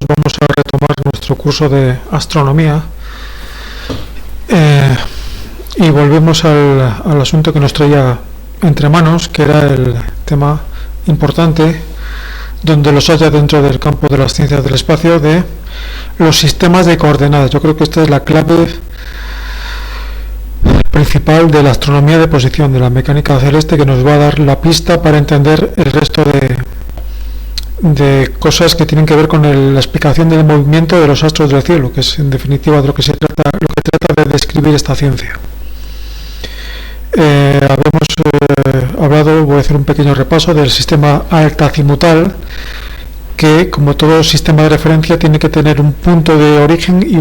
vamos a retomar nuestro curso de astronomía y volvemos al asunto que nos traía entre manos, que era el tema importante donde los haya dentro del campo de las ciencias del espacio, de los sistemas de coordenadas. Yo creo que esta es la clave principal de la astronomía de posición, de la mecánica celeste, que nos va a dar la pista para entender el resto de cosas que tienen que ver con la explicación del movimiento de los astros del cielo, que es en definitiva de lo que trata de describir esta ciencia. Habíamos hablado, voy a hacer un pequeño repaso del sistema altazimutal, que como todo sistema de referencia tiene que tener un punto de origen y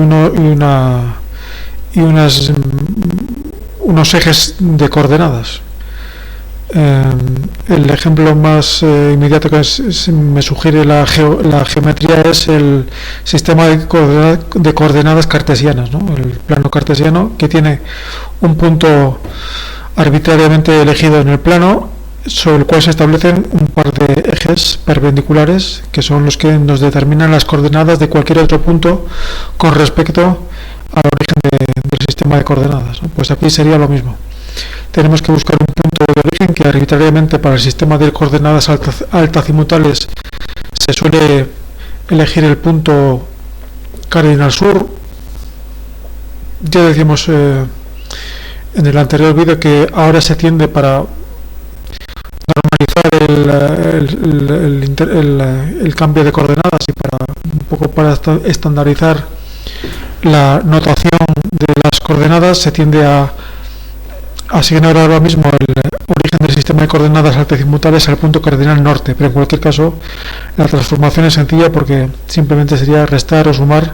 unos ejes de coordenadas. El ejemplo más inmediato que me sugiere la geometría es el sistema de coordenadas cartesianas, ¿no? El plano cartesiano, que tiene un punto arbitrariamente elegido en el plano, sobre el cual se establecen un par de ejes perpendiculares que son los que nos determinan las coordenadas de cualquier otro punto con respecto al origen del sistema de coordenadas, ¿no? Pues aquí sería lo mismo. Tenemos que buscar un punto de origen que arbitrariamente para el sistema de coordenadas altazimutales se suele elegir el punto cardinal sur. Ya decíamos en el anterior vídeo que ahora se tiende para normalizar el cambio de coordenadas y un poco para estandarizar la notación de las coordenadas, se tiende a asignar ahora mismo el origen del sistema de coordenadas altazimutales al punto cardinal norte, pero en cualquier caso la transformación es sencilla porque simplemente sería restar o sumar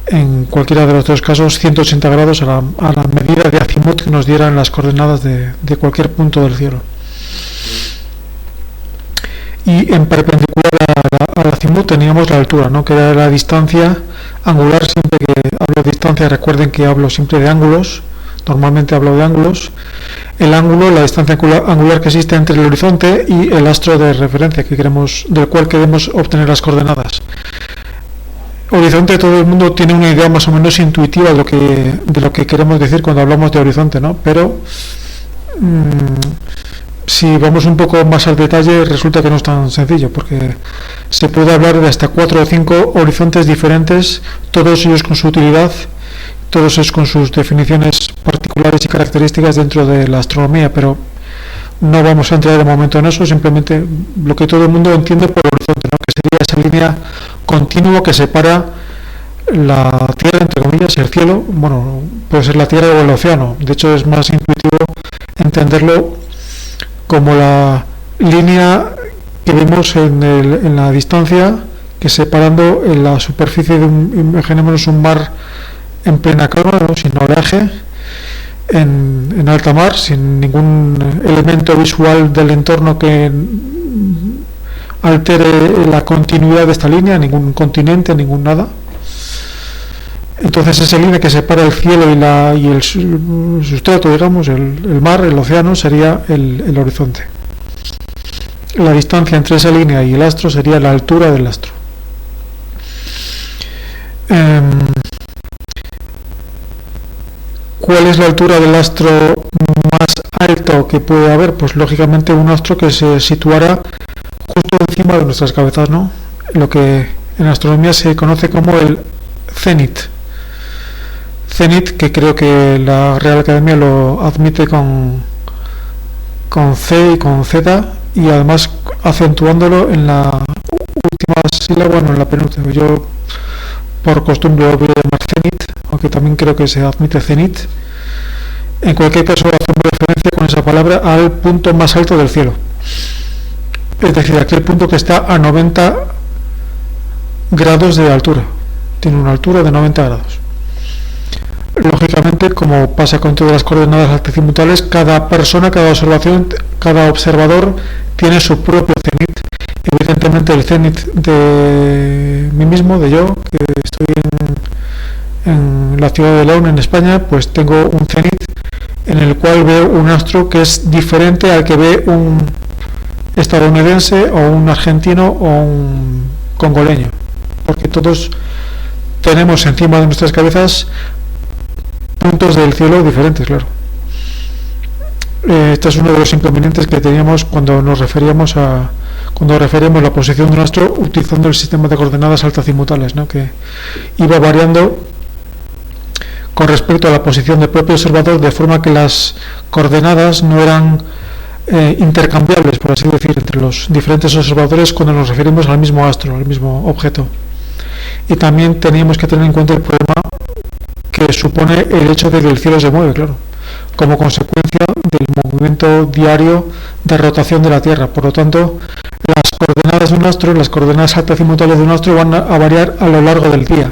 en cualquiera de los dos casos 180 grados a la medida de azimut que nos dieran las coordenadas de cualquier punto del cielo. Y en perpendicular al azimut teníamos la altura, ¿no? Que era la distancia angular. Siempre que hablo de distancia, recuerden que hablo siempre de ángulos. Normalmente hablo de ángulos. El ángulo, la distancia angular que existe entre el horizonte y el astro de referencia del cual queremos obtener las coordenadas. Horizonte, todo el mundo tiene una idea más o menos intuitiva de lo que queremos decir cuando hablamos de horizonte, ¿no? Pero si vamos un poco más al detalle, resulta que no es tan sencillo, porque se puede hablar de hasta 4 o 5 horizontes diferentes, todos ellos con su utilidad, todos ellos con sus definiciones particulares y características dentro de la astronomía, pero no vamos a entrar de momento en eso. Simplemente lo que todo el mundo entiende por horizonte, ¿no? Que sería esa línea continua que separa la Tierra, entre comillas, y el cielo. Bueno, puede ser la Tierra o el océano. De hecho, es más intuitivo entenderlo como la línea que vemos en la distancia, que separando en la superficie imaginémonos un mar en plena calma, ¿no? Sin oleaje, en alta mar, sin ningún elemento visual del entorno que altere la continuidad de esta línea, ningún continente, ningún nada. Entonces esa línea que separa el cielo y el sustrato, digamos, el mar, el océano, sería el horizonte. La distancia entre esa línea y el astro sería la altura del astro. ¿Cuál es la altura del astro más alto que puede haber? Pues lógicamente un astro que se situara justo encima de nuestras cabezas, ¿no? Lo que en astronomía se conoce como el cenit. Cenit, que creo que la Real Academia lo admite con C y con Z, y además acentuándolo en la última sílaba, bueno, en la penúltima. Yo por costumbre lo voy a llamar cenit, aunque también creo que se admite cenit. En cualquier caso, hacemos referencia con esa palabra al punto más alto del cielo, es decir, aquel punto que está a 90 grados de altura, tiene una altura de 90 grados. Lógicamente, como pasa con todas las coordenadas altazimutales, cada persona, cada observador tiene su propio cenit. Evidentemente el cenit de mí mismo, de yo, que estoy en la ciudad de León, en España, pues tengo un cenit en el cual veo un astro que es diferente al que ve un estadounidense o un argentino o un congoleño. porque todos tenemos encima de nuestras cabezas puntos del cielo diferentes, claro. Este es uno de los inconvenientes que teníamos cuando referíamos la posición de un astro utilizando el sistema de coordenadas altazimutales, ¿no? Que iba variando con respecto a la posición del propio observador, de forma que las coordenadas no eran intercambiables, por así decir, entre los diferentes observadores cuando nos referimos al mismo astro, al mismo objeto. Y también teníamos que tener en cuenta el problema que supone el hecho de que el cielo se mueve, claro, como consecuencia del movimiento diario de rotación de la Tierra. Por lo tanto, las coordenadas de un astro, las coordenadas altazimutales de un astro van a variar a lo largo del día.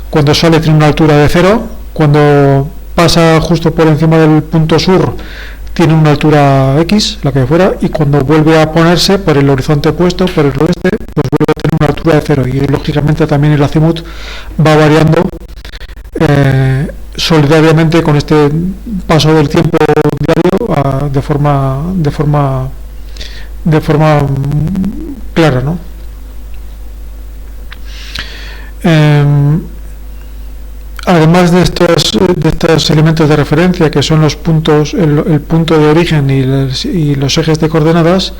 Cuando sale tiene una altura de 0, cuando pasa justo por encima del punto sur tiene una altura X, la que fuera, y cuando vuelve a ponerse por el horizonte opuesto, por el oeste, pues vuelve a tener una altura de 0, y lógicamente también el azimut va variando solidariamente con este paso del tiempo diario de forma clara, ¿no? Además de estos elementos de referencia, que son los puntos, el punto de origen y los ejes de coordenadas,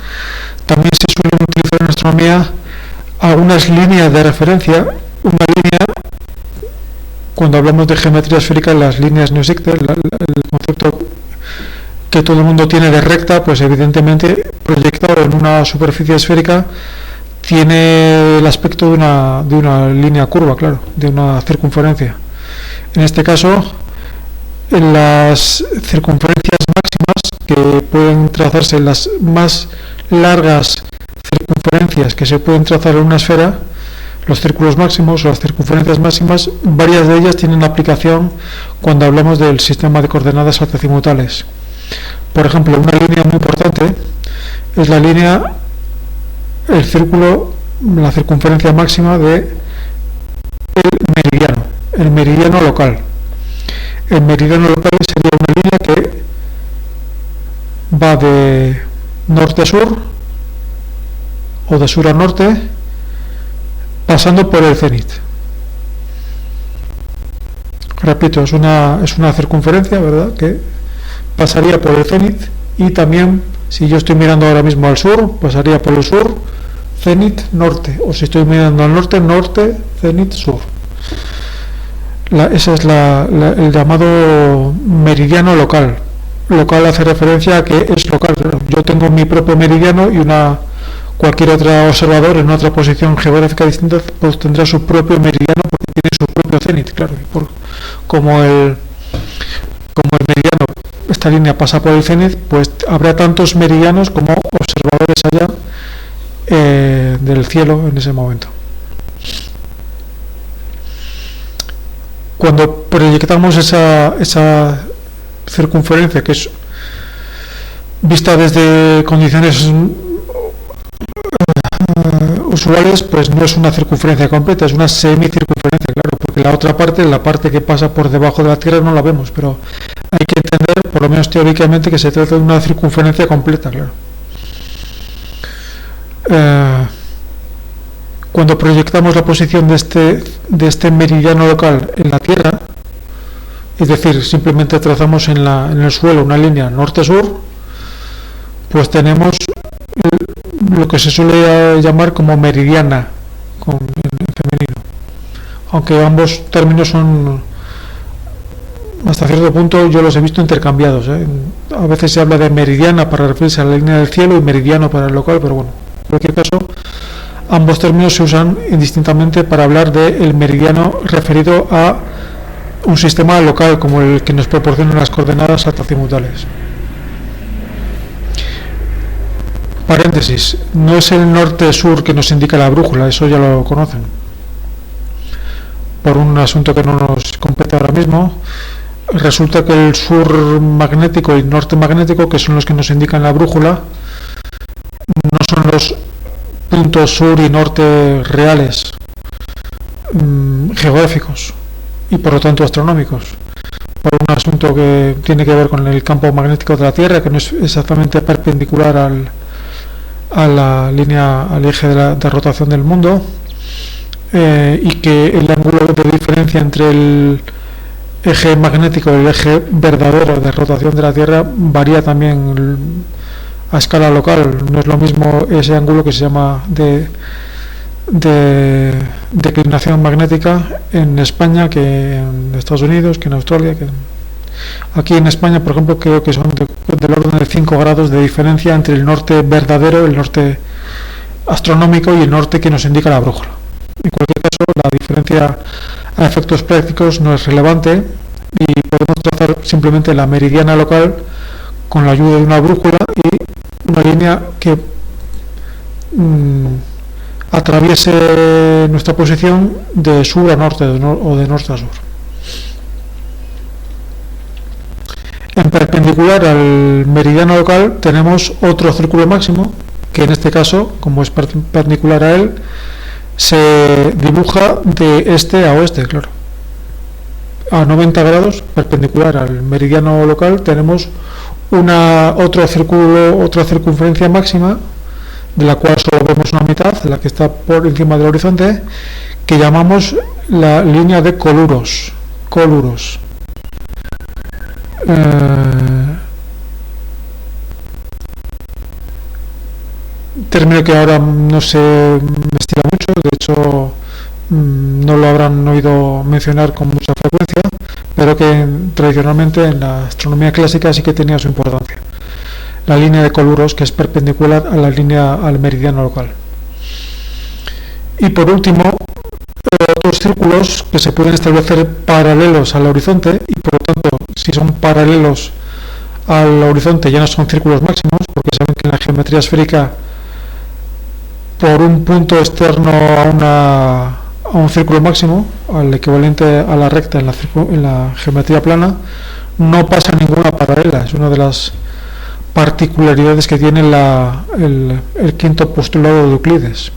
también se suelen utilizar en astronomía algunas líneas de referencia. Una línea, cuando hablamos de geometría esférica, las líneas no existen. El concepto que todo el mundo tiene de recta, pues evidentemente proyectado en una superficie esférica tiene el aspecto de una línea curva, claro, de una circunferencia. En este caso, en las circunferencias máximas, que pueden trazarse, las más largas circunferencias que se pueden trazar en una esfera, los círculos máximos o las circunferencias máximas, varias de ellas tienen aplicación cuando hablamos del sistema de coordenadas altazimutales. Por ejemplo, una línea muy importante es la circunferencia máxima de el meridiano local. El meridiano local sería una línea que va de norte a sur o de sur a norte, pasando por el cenit. Repito, es una circunferencia, ¿verdad?, que pasaría por el cenit, y también, si yo estoy mirando ahora mismo al sur, pasaría por el sur, cenit, norte, o si estoy mirando al norte, norte, cenit, sur. Ese es el llamado meridiano local. Local hace referencia a que es local. Yo tengo mi propio meridiano y cualquier otro observador en otra posición geográfica distinta pues tendrá su propio meridiano, porque tiene su propio cenit, claro. Como el meridiano, esta línea pasa por el cenit, pues habrá tantos meridianos como observadores allá del cielo en ese momento. Cuando proyectamos esa circunferencia, que es vista desde condiciones usuales, pues no es una circunferencia completa, es una semicircunferencia, claro, porque la otra parte, la parte que pasa por debajo de la Tierra, no la vemos, pero hay que entender, por lo menos teóricamente, que se trata de una circunferencia completa, claro. Cuando proyectamos la posición de este meridiano local en la Tierra, es decir, simplemente trazamos en el suelo una línea norte-sur, pues tenemos lo que se suele llamar como meridiana, en femenino. Aunque ambos términos son, hasta cierto punto, yo los he visto intercambiados, ¿eh? A veces se habla de meridiana para referirse a la línea del cielo y meridiano para el local, pero bueno, en cualquier caso, ambos términos se usan indistintamente para hablar del meridiano referido a un sistema local como el que nos proporcionan las coordenadas altazimutales. Paréntesis, no es el norte-sur que nos indica la brújula, eso ya lo conocen. Por un asunto que no nos compete ahora mismo, resulta que el sur magnético y norte magnético, que son los que nos indican la brújula, no son los puntos sur y norte reales, geográficos y por lo tanto astronómicos, por un asunto que tiene que ver con el campo magnético de la Tierra, que no es exactamente perpendicular al eje de rotación del mundo, y que el ángulo de diferencia entre el eje magnético y el eje verdadero de rotación de la Tierra varía también a escala local. No es lo mismo ese ángulo que se llama de declinación magnética en España que en Estados Unidos, que en Australia, que aquí en España, por ejemplo, creo que son del orden de 5 grados de diferencia entre el norte verdadero, el norte astronómico y el norte que nos indica la brújula. En cualquier caso, la diferencia a efectos prácticos no es relevante y podemos trazar simplemente la meridiana local con la ayuda de una brújula y una línea que atraviese nuestra posición de sur a norte o de norte a sur. En perpendicular al meridiano local tenemos otro círculo máximo que en este caso, como es perpendicular a él, se dibuja de este a oeste, claro. A 90 grados, perpendicular al meridiano local, tenemos otra circunferencia máxima, de la cual solo vemos una mitad, la que está por encima del horizonte, que llamamos la línea de Coluros. Término que ahora no se estila mucho, de hecho no lo habrán oído mencionar con mucha frecuencia, pero que tradicionalmente en la astronomía clásica sí que tenía su importancia. La línea de Coluros, que es perpendicular a la línea al meridiano local. Y por último, otros círculos que se pueden establecer paralelos al horizonte, y por lo tanto, si son paralelos al horizonte ya no son círculos máximos, porque saben que en la geometría esférica por un punto externo a un círculo máximo, al equivalente a la recta en la geometría plana, no pasa ninguna paralela. Es una de las particularidades que tiene el quinto postulado de Euclides.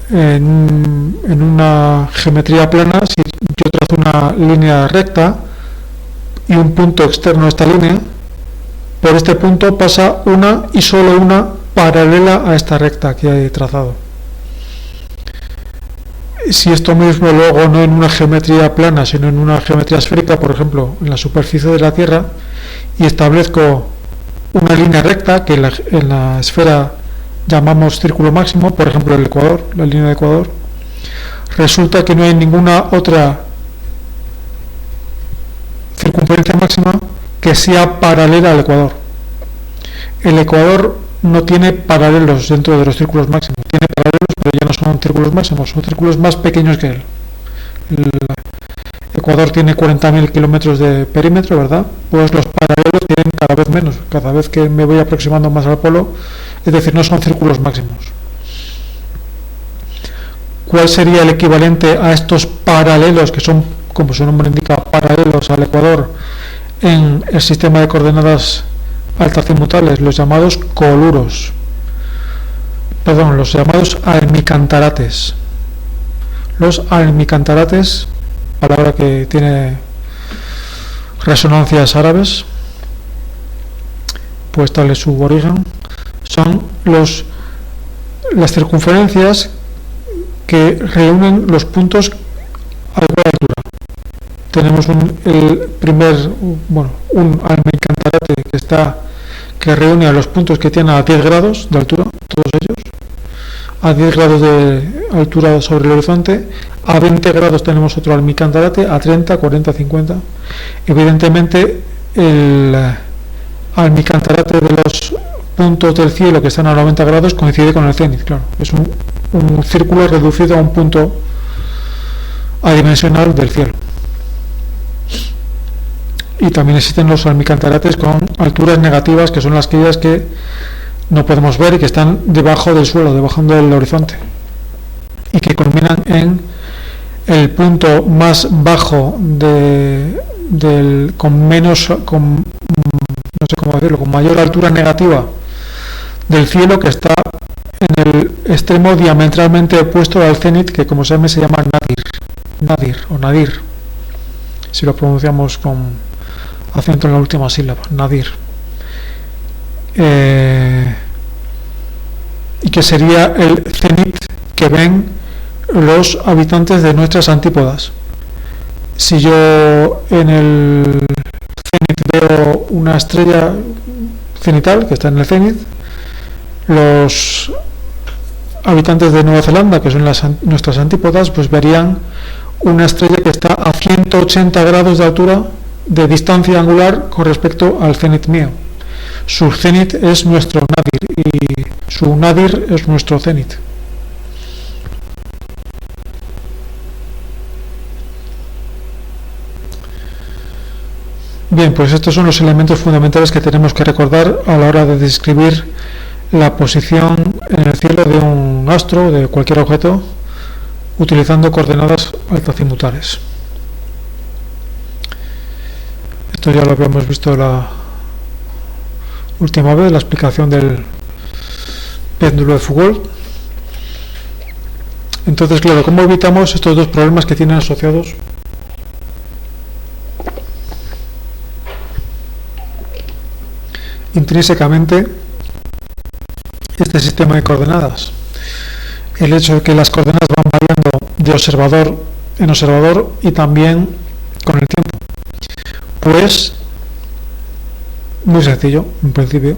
En una geometría plana, si yo trazo una línea recta y un punto externo a esta línea, por este punto pasa una y solo una paralela a esta recta que he trazado. Si esto mismo lo hago no en una geometría plana, sino en una geometría esférica, por ejemplo, en la superficie de la Tierra, y establezco una línea recta que en la esfera llamamos círculo máximo, por ejemplo el ecuador, la línea de Ecuador, resulta que no hay ninguna otra circunferencia máxima que sea paralela al ecuador. El ecuador no tiene paralelos dentro de los círculos máximos, tiene paralelos pero ya no son círculos máximos, son círculos más pequeños que él. El Ecuador tiene 40.000 kilómetros de perímetro, ¿verdad? Pues los paralelos tienen cada vez menos, cada vez que me voy aproximando más al polo, es decir, no son círculos máximos. ¿Cuál sería el equivalente a estos paralelos, que son, como su nombre indica, paralelos al Ecuador, en el sistema de coordenadas altazimutales, los llamados coluros? Perdón, los llamados almicantarates. Los almicantarates, palabra que tiene resonancias árabes, pues tal es su origen, son las circunferencias que reúnen los puntos a igual altura. Tenemos un almicantarate que reúne a los puntos que tienen a 10 grados de altura, todos ellos, a 10 grados de altura sobre el horizonte. A 20 grados tenemos otro almicantarate, a 30, 40, 50. Evidentemente el almicantarate de los puntos del cielo que están a 90 grados coincide con el cenit, claro. Es un círculo reducido a un punto adimensional del cielo. Y también existen los almicantarates con alturas negativas, que son las que no podemos ver y que están debajo del suelo, debajo del horizonte, y que culminan en el punto más bajo con mayor altura negativa del cielo, que está en el extremo diametralmente opuesto al cenit, que como se llama nadir, si lo pronunciamos con acento en la última sílaba, nadir. Y que sería el cenit que ven los habitantes de nuestras antípodas. Si yo en el cenit veo una estrella cenital que está en el cenit, los habitantes de Nueva Zelanda, que son nuestras antípodas, pues verían una estrella que está a 180 grados de altura de distancia angular con respecto al cenit mío. Su cenit es nuestro nadir y su nadir es nuestro cenit. Bien, pues estos son los elementos fundamentales que tenemos que recordar a la hora de describir la posición en el cielo de un astro, de cualquier objeto, utilizando coordenadas altazimutales. Esto ya lo habíamos visto la última vez, la explicación del péndulo de Foucault. Entonces, claro, ¿cómo evitamos estos dos problemas que tienen asociados intrínsecamente este sistema de coordenadas? El hecho de que las coordenadas van variando de observador en observador y también con el tiempo. Pues muy sencillo, en principio,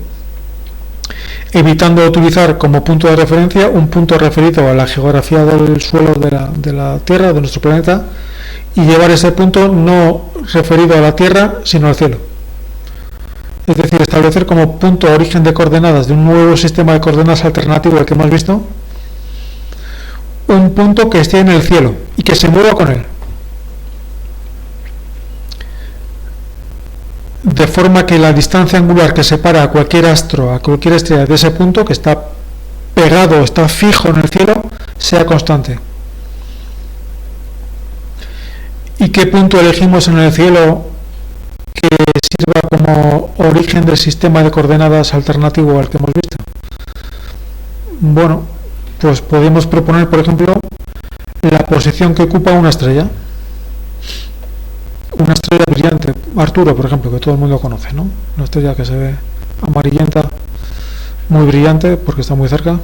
evitando utilizar como punto de referencia un punto referido a la geografía del suelo de la Tierra, de nuestro planeta, y llevar ese punto no referido a la Tierra, sino al cielo. Es decir, establecer como punto origen de coordenadas de un nuevo sistema de coordenadas alternativo al que hemos visto, un punto que esté en el cielo y que se mueva con él. De forma que la distancia angular que separa a cualquier astro, a cualquier estrella de ese punto, que está pegado, está fijo en el cielo, sea constante. ¿Y qué punto elegimos en el cielo que sirva como origen del sistema de coordenadas alternativo al que hemos visto? Bueno, pues podemos proponer, por ejemplo, la posición que ocupa una estrella brillante, Arturo, por ejemplo, que todo el mundo conoce, ¿no? Una estrella que se ve amarillenta, muy brillante porque está muy cerca.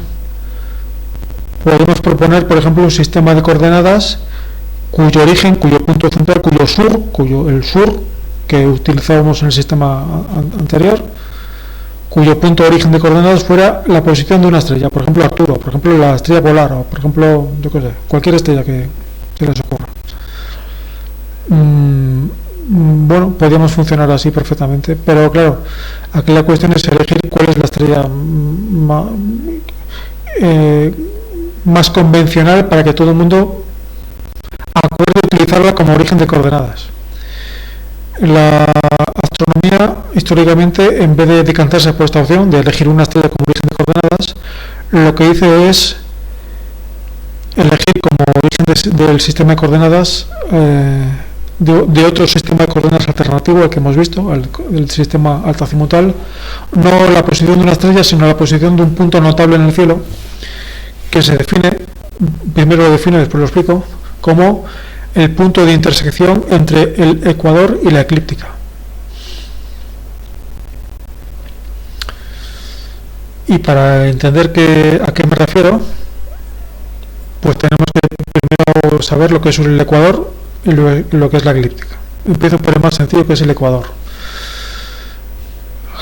Podemos proponer, por ejemplo, un sistema de coordenadas cuyo origen, cuyo punto central, el sur que utilizábamos en el sistema anterior, cuyo punto de origen de coordenadas fuera la posición de una estrella, por ejemplo Arturo, por ejemplo la estrella polar, o por ejemplo, yo qué sé, cualquier estrella que se les ocurra. Bueno, podríamos funcionar así perfectamente, pero claro, aquí la cuestión es elegir cuál es la estrella más convencional para que todo el mundo acuerde utilizarla como origen de coordenadas. La astronomía, históricamente, en vez de decantarse por esta opción de elegir una estrella como origen de coordenadas, lo que hizo es elegir como origen del sistema de coordenadas de otro sistema de coordenadas alternativo al que hemos visto, el sistema altazimutal, no la posición de una estrella, sino la posición de un punto notable en el cielo, que se define, primero lo define, después lo explico, como el punto de intersección entre el ecuador y la eclíptica. Y para entender a qué me refiero, pues tenemos que primero saber lo que es el ecuador y lo que es la eclíptica. Empiezo por el más sencillo, que es el ecuador.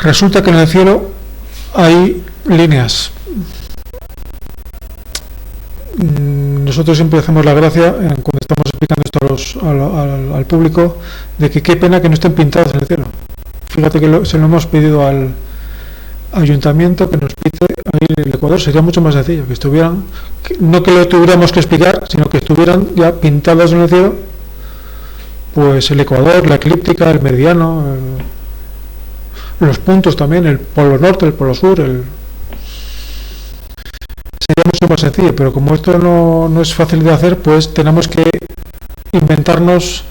Resulta que en el cielo hay líneas. Nosotros siempre hacemos la gracia cuando estamos explicando esto al público de que qué pena que no estén pintadas en el cielo. Fíjate que se lo hemos pedido al ayuntamiento que nos pide ahí el ecuador. Sería mucho más sencillo que estuvieran, no que lo tuviéramos que explicar, sino que estuvieran ya pintadas en el cielo, pues el ecuador, la eclíptica, el meridiano, los puntos también, el polo norte, el polo sur, sería mucho más sencillo, pero como esto no es fácil de hacer, pues tenemos que inventarnos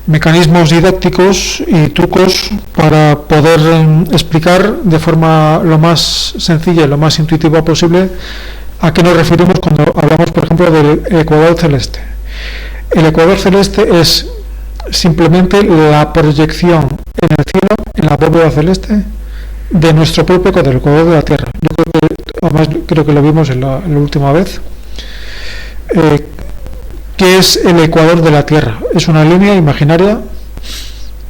mecanismos didácticos y trucos para poder explicar de forma lo más sencilla y lo más intuitiva posible a qué nos referimos cuando hablamos, por ejemplo, del ecuador celeste. El ecuador celeste es simplemente la proyección en el cielo, en la bóveda celeste, de nuestro propio ecuador, el ecuador de la Tierra. Yo creo que, además, creo que lo vimos la última vez. eh, ¿qué es el ecuador de la Tierra? Es una línea imaginaria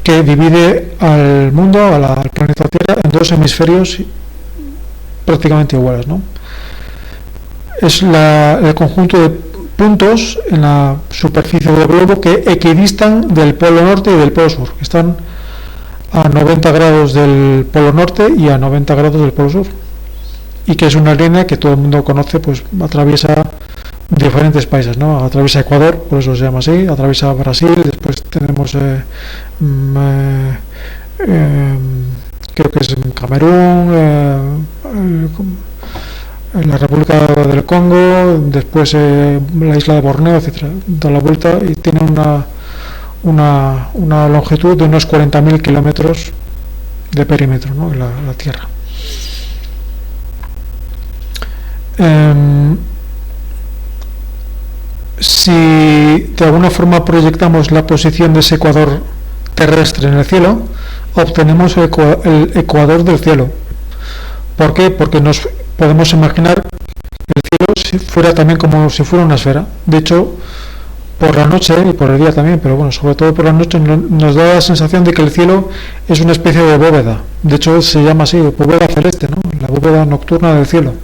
que divide al mundo, al planeta Tierra, en dos hemisferios prácticamente iguales, ¿no? Es el conjunto de puntos en la superficie del globo que equidistan del polo norte y del polo sur, que están a 90 grados del polo norte y a 90 grados del polo sur, y que es una línea que todo el mundo conoce, pues atraviesa diferentes países, ¿no? Atraviesa Ecuador, por eso se llama así, atraviesa Brasil, después tenemos creo que es en Camerún, en la República del Congo, después la isla de Borneo, etcétera, da la vuelta y tiene una longitud de unos 40.000 kilómetros de perímetro, ¿no? la Tierra. Si de alguna forma proyectamos la posición de ese ecuador terrestre en el cielo, obtenemos el ecuador del cielo. ¿Por qué? Porque nos podemos imaginar que el cielo si fuera también como si fuera una esfera. De hecho, por la noche y por el día también, pero bueno, sobre todo por la noche nos da la sensación de que el cielo es una especie de bóveda. De hecho, se llama así, bóveda celeste, ¿no? La bóveda nocturna del cielo.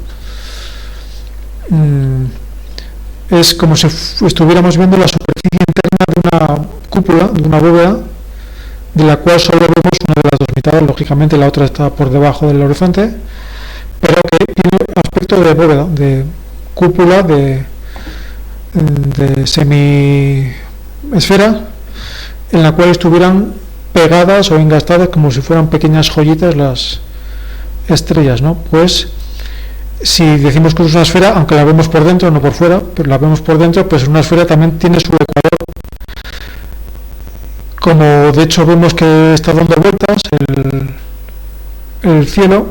Es como si estuviéramos viendo la superficie interna de una cúpula, de una bóveda, de la cual solo vemos una de las dos mitades, lógicamente la otra está por debajo del horizonte, pero que tiene aspecto de bóveda, de cúpula, de semi-esfera, en la cual estuvieran pegadas o engastadas como si fueran pequeñas joyitas las estrellas, ¿no? Pues si decimos que es una esfera, aunque la vemos por dentro, no por fuera, pero la vemos por dentro, pues una esfera también tiene su ecuador. Como de hecho vemos que está dando vueltas el cielo,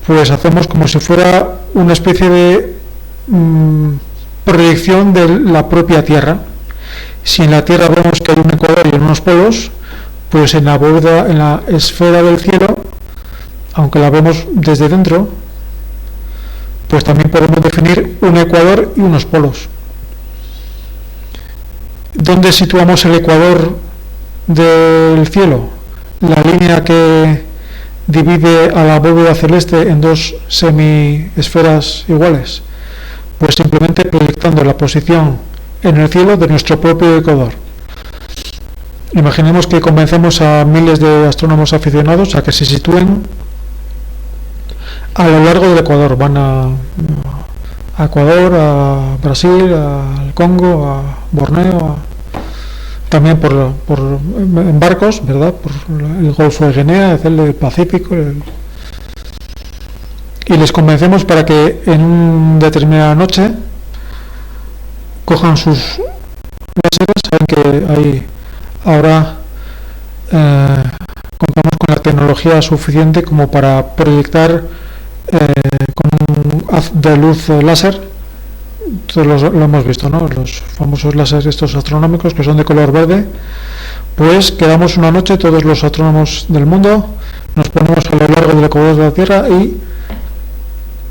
pues hacemos como si fuera una especie de proyección de la propia Tierra. Si en la Tierra vemos que hay un ecuador y unos polos, pues en la bóveda, en la esfera del cielo, aunque la vemos desde dentro, pues también podemos definir un ecuador y unos polos. ¿Dónde situamos el ecuador del cielo? La línea que divide a la bóveda celeste en dos semiesferas iguales. Pues simplemente proyectando la posición en el cielo de nuestro propio ecuador. Imaginemos que convencemos a miles de astrónomos aficionados a que se sitúen a lo largo del Ecuador. Van a Ecuador, a Brasil, al Congo, a Borneo, también en barcos, ¿verdad? Por el Golfo de Guinea, el Pacífico. Y les convencemos para que en una determinada noche cojan sus láseres. Saben que ahora contamos con la tecnología suficiente como para proyectar con un haz de luz láser. Todos lo hemos visto, ¿no? Los famosos láseres estos astronómicos que son de color verde. Pues quedamos una noche todos los astrónomos del mundo, nos ponemos a lo largo del ecuador de la Tierra y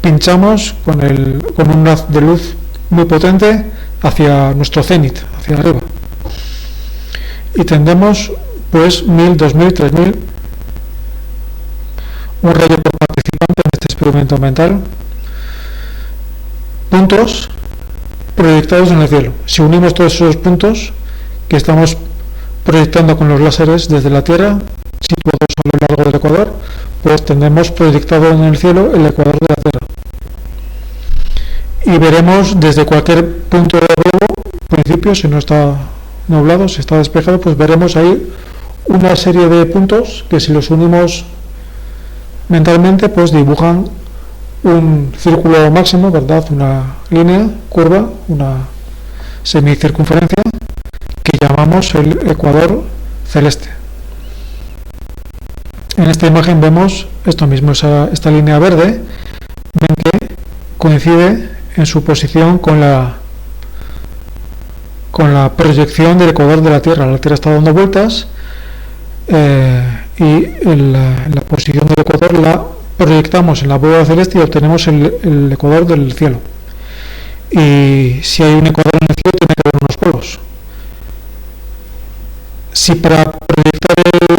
pinchamos con un haz de luz muy potente hacia nuestro cenit, hacia arriba, y tendremos pues 1000, 2000, 3000, un rayo por participante en este experimento mental, puntos proyectados en el cielo. Si unimos todos esos puntos que estamos proyectando con los láseres desde la Tierra, situados a lo largo del ecuador, pues tendremos proyectado en el cielo el ecuador de la Tierra. Y veremos desde cualquier punto del globo, en principio, si no está nublado, si está despejado, pues veremos ahí una serie de puntos que si los unimos mentalmente, pues dibujan un círculo máximo, ¿verdad? Una línea, curva, una semicircunferencia que llamamos el ecuador celeste. En esta imagen vemos esto mismo, esta línea verde, ven que coincide en su posición con la proyección del ecuador de la Tierra. La Tierra está dando vueltas y la posición del ecuador la proyectamos en la bóveda celeste y obtenemos el ecuador del cielo. y si hay un ecuador en el cielo tiene que haber unos polos. Si para proyectar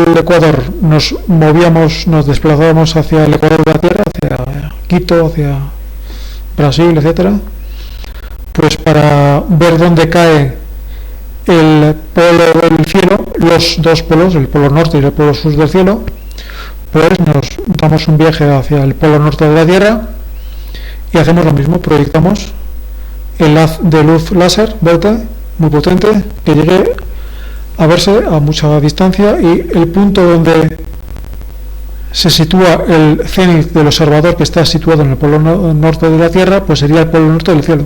el ecuador nos desplazábamos hacia el ecuador de la Tierra, hacia Quito, hacia Brasil, etcétera, pues para ver dónde cae el polo del cielo, los dos polos, el polo norte y el polo sur del cielo, pues nos damos un viaje hacia el polo norte de la Tierra y hacemos lo mismo, proyectamos el haz de luz láser verde muy potente que llegue a verse a mucha distancia, y el punto donde se sitúa el cénit del observador, que está situado en el polo norte de la Tierra, pues sería el polo norte del cielo.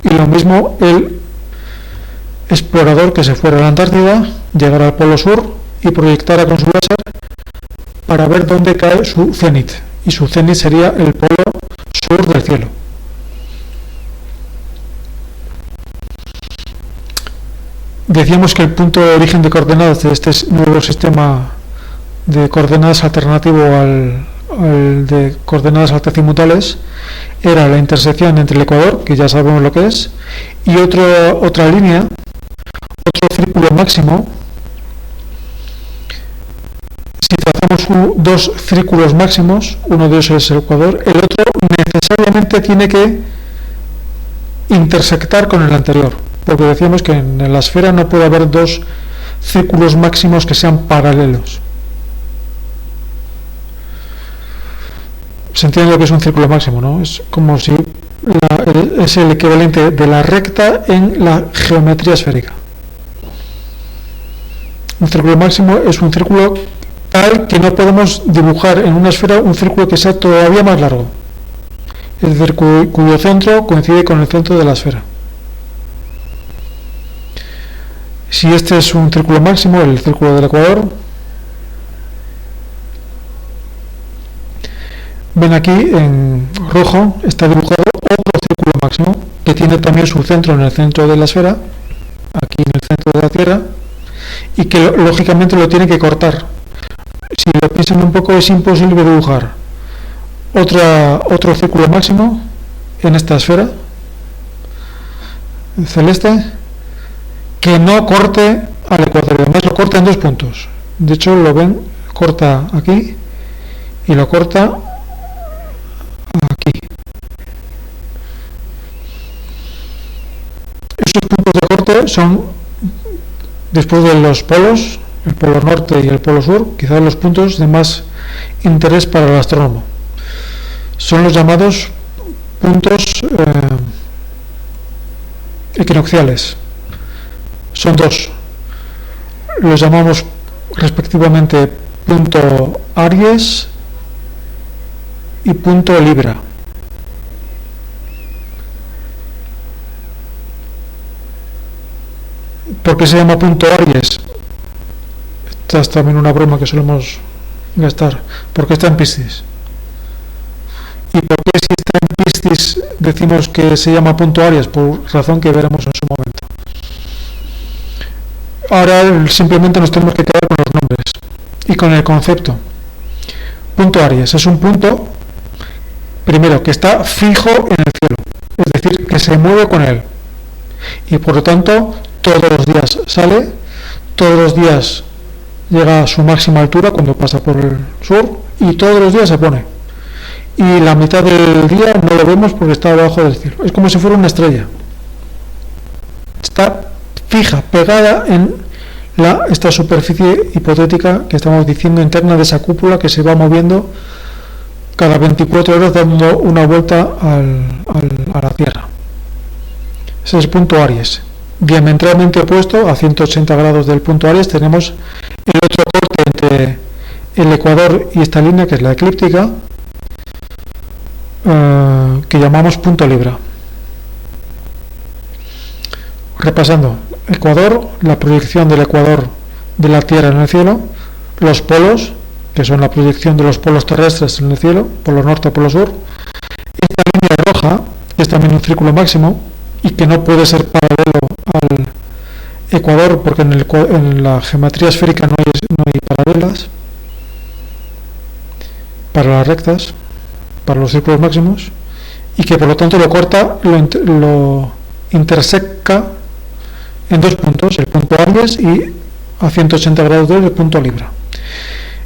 Y lo mismo el explorador que se fuera a la Antártida, llegara al polo sur y proyectara con su láser para ver dónde cae su cénit, y su cénit sería el polo sur del cielo. Decíamos que el punto de origen de coordenadas de este nuevo sistema de coordenadas alternativo al de coordenadas altezimutales era la intersección entre el ecuador, que ya sabemos lo que es, y otra línea, otro círculo máximo. Si trazamos dos círculos máximos, uno de ellos es el ecuador, el otro necesariamente tiene que intersectar con el anterior, porque decíamos que en la esfera no puede haber dos círculos máximos que sean paralelos. Se entiende lo que es un círculo máximo, ¿no? Es como si es el equivalente de la recta en la geometría esférica. Un círculo máximo es un círculo tal que no podemos dibujar en una esfera un círculo que sea todavía más largo, es decir, cuyo centro coincide con el centro de la esfera. Si este es un círculo máximo, el círculo del ecuador, ven aquí en rojo está dibujado otro círculo máximo que tiene también su centro en el centro de la esfera, aquí en el centro de la Tierra, y que lógicamente lo tiene que cortar. Si lo piensan un poco, es imposible dibujar otro círculo máximo en esta esfera celeste que no corte al ecuador. Además lo corta en dos puntos. De hecho, lo ven, corta aquí y lo corta aquí. Esos puntos de corte son, después de los polos, el polo norte y el polo sur, quizás los puntos de más interés para el astrónomo. Son los llamados puntos equinocciales. Son dos. Los llamamos respectivamente punto Aries y punto Libra. ¿Por qué se llama punto Aries? Esta es también una broma que solemos gastar. Porque está en Piscis. ¿Y por qué si está en Piscis decimos que se llama punto Aries? Por razón que veremos en su momento. Ahora simplemente nos tenemos que quedar con los nombres y con el concepto. Punto Aries es un punto, primero, que está fijo en el cielo, es decir, que se mueve con él. Y por lo tanto, todos los días sale, todos los días llega a su máxima altura cuando pasa por el sur, y todos los días se pone. Y la mitad del día no lo vemos porque está abajo del cielo. Es como si fuera una estrella. Está fija, pegada en esta superficie hipotética que estamos diciendo, interna de esa cúpula, que se va moviendo cada 24 horas dando una vuelta a la Tierra. Ese es el punto Aries. Diametralmente opuesto, a 180 grados del punto Aries, tenemos el otro corte entre el ecuador y esta línea, que es la eclíptica, que llamamos punto Libra. Repasando: ecuador, la proyección del ecuador de la Tierra en el cielo; los polos, que son la proyección de los polos terrestres en el cielo, polo norte, polo sur; esta línea roja, que es también un círculo máximo y que no puede ser paralelo al ecuador, porque en la geometría esférica no hay paralelas para las rectas, para los círculos máximos; y que por lo tanto lo corta, lo interseca en dos puntos, el punto Aries y a 180 grados del punto Libra.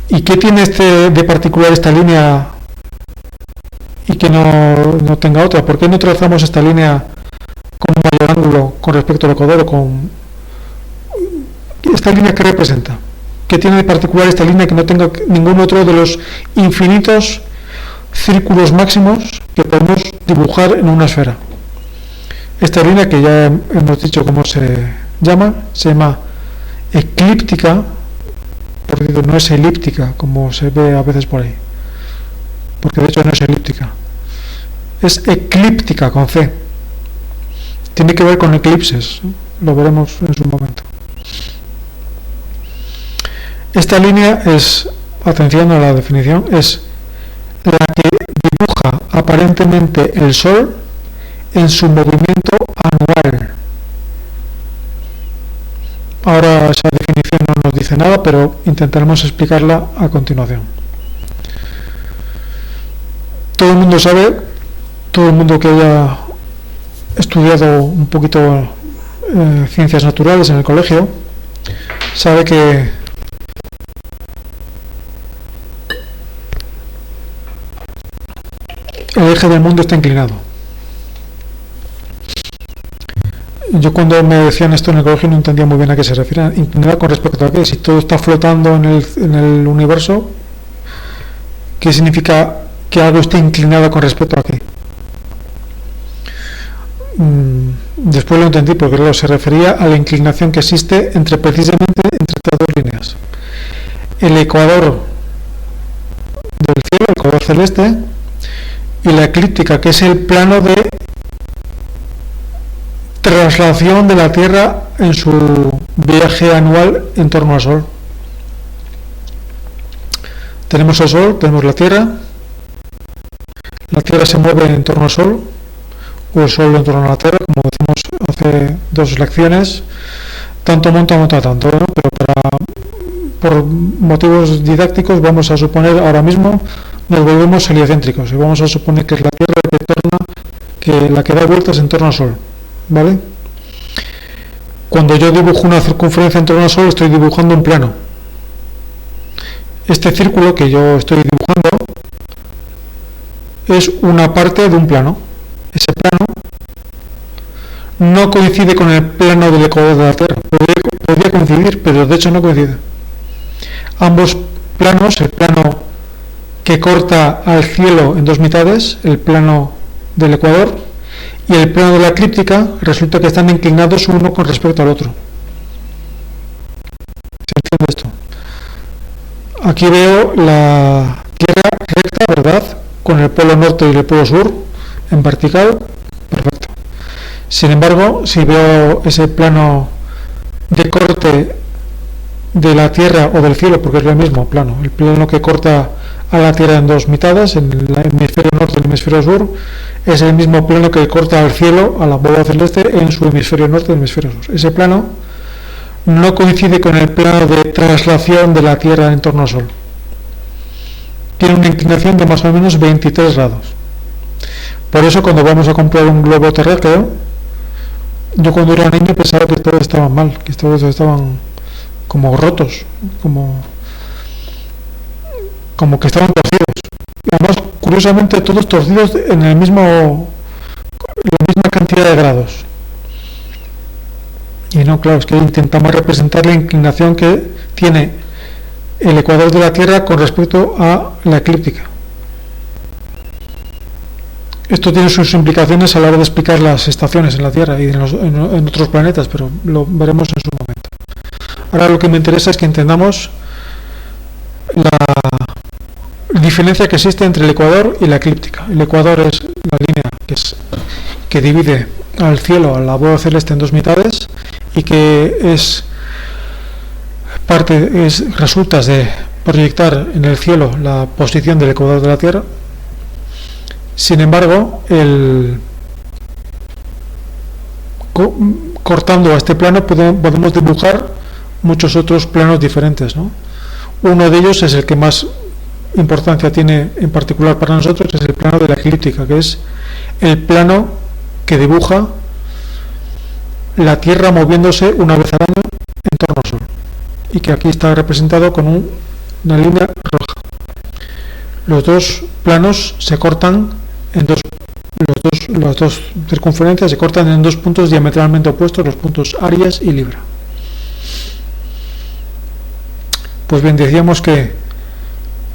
¿Y qué tiene de particular esta línea y que no tenga otra? ¿Por qué no trazamos esta línea con un mayor ángulo con respecto al ecuador? ¿Esta línea qué representa? ¿Qué tiene de particular esta línea que no tenga ningún otro de los infinitos círculos máximos que podemos dibujar en una esfera? Esta línea, que ya hemos dicho cómo se llama eclíptica, por cierto, no es elíptica como se ve a veces por ahí, porque de hecho no es elíptica, es eclíptica con C, tiene que ver con eclipses, lo veremos en su momento. Esta línea es, atención a la definición, es la que dibuja aparentemente el Sol en su movimiento anual. Ahora esa definición no nos dice nada, pero intentaremos explicarla a continuación. Todo el mundo sabe, todo el mundo que haya estudiado un poquito ciencias naturales en el colegio, sabe que el eje del mundo está inclinado. Yo cuando me decían esto en el colegio no entendía muy bien a qué se refiere. Inclinado con respecto a qué. Si todo está flotando en el universo, ¿qué significa que algo esté inclinado con respecto a qué? Después lo entendí, porque luego se refería a la inclinación que existe precisamente entre estas dos líneas. El ecuador del cielo, el ecuador celeste, y la eclíptica, que es el plano de traslación de la Tierra en su viaje anual en torno al Sol. Tenemos el Sol, tenemos la Tierra se mueve en torno al Sol, o el Sol en torno a la Tierra, como decimos hace dos lecciones, tanto monta tanto, ¿no? Pero por motivos didácticos vamos a suponer ahora mismo, nos volvemos heliocéntricos y vamos a suponer que es la Tierra la que da vueltas en torno al Sol, ¿vale? Cuando yo dibujo una circunferencia en torno al Sol, estoy dibujando un plano. Este círculo que yo estoy dibujando es una parte de un plano. Ese plano no coincide con el plano del ecuador de la Tierra. Podría coincidir, pero de hecho no coincide. Ambos planos, el plano que corta al cielo en dos mitades, el plano del ecuador, y el plano de la eclíptica, resulta que están inclinados uno con respecto al otro. ¿Se entiende esto? Aquí veo la Tierra recta, ¿verdad? Con el polo norte y el polo sur en vertical, perfecto. Sin embargo, si veo ese plano de corte de la Tierra o del cielo, porque es el mismo plano, el plano que corta a la Tierra en dos mitades, en el hemisferio norte y el hemisferio sur, es el mismo plano que corta al cielo, a la bóveda celeste, en su hemisferio norte y el hemisferio sur. Ese plano no coincide con el plano de traslación de la Tierra en torno al Sol. Tiene una inclinación de más o menos 23 grados. Por eso cuando vamos a comprar un globo terráqueo, yo cuando era niño pensaba que todos estaban mal, que todos estaban como rotos, como que estaban torcidos. Además, curiosamente, todos torcidos en la misma cantidad de grados. Y no, claro, es que intentamos representar la inclinación que tiene el ecuador de la Tierra con respecto a la eclíptica. Esto tiene sus implicaciones a la hora de explicar las estaciones en la Tierra y en otros planetas, pero lo veremos en su momento. Ahora lo que me interesa es que entendamos la diferencia que existe entre el ecuador y la eclíptica. El ecuador es la línea que divide al cielo, a la bóveda celeste, en dos mitades, y que resulta de proyectar en el cielo la posición del ecuador de la Tierra. Sin embargo, cortando a este plano podemos dibujar muchos otros planos diferentes, ¿no? Uno de ellos es el que más importancia tiene en particular para nosotros es el plano de la eclíptica, que es el plano que dibuja la Tierra moviéndose una vez al año en torno al Sol, y que aquí está representado con una línea roja. Los dos planos se cortan en las dos circunferencias se cortan en dos puntos diametralmente opuestos, los puntos Aries y Libra. Pues bien, decíamos que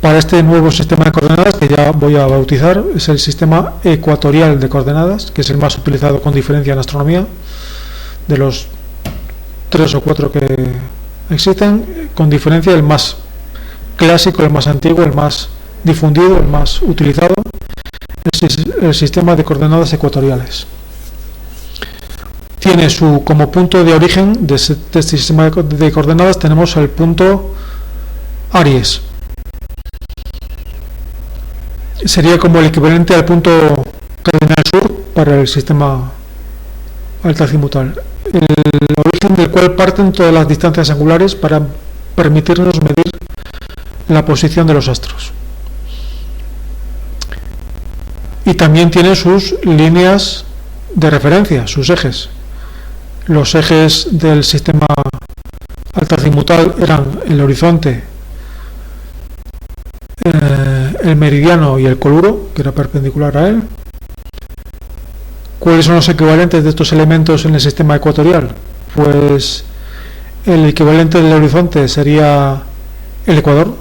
para este nuevo sistema de coordenadas, que ya voy a bautizar, es el sistema ecuatorial de coordenadas, que es el más utilizado con diferencia en astronomía, de los 3 o 4 que existen, con diferencia el más clásico, el más antiguo, el más difundido, el más utilizado, es el sistema de coordenadas ecuatoriales. Tiene como punto de origen de este sistema de coordenadas tenemos el punto Aries. Sería como el equivalente al punto cardinal sur para el sistema altazimutal, el origen del cual parten todas las distancias angulares para permitirnos medir la posición de los astros. Y también tiene sus líneas de referencia, sus ejes. Los ejes del sistema altazimutal eran el horizonte, el meridiano y el coluro, que era perpendicular a él. ¿Cuáles son los equivalentes de estos elementos en el sistema ecuatorial? Pues el equivalente del horizonte sería el ecuador.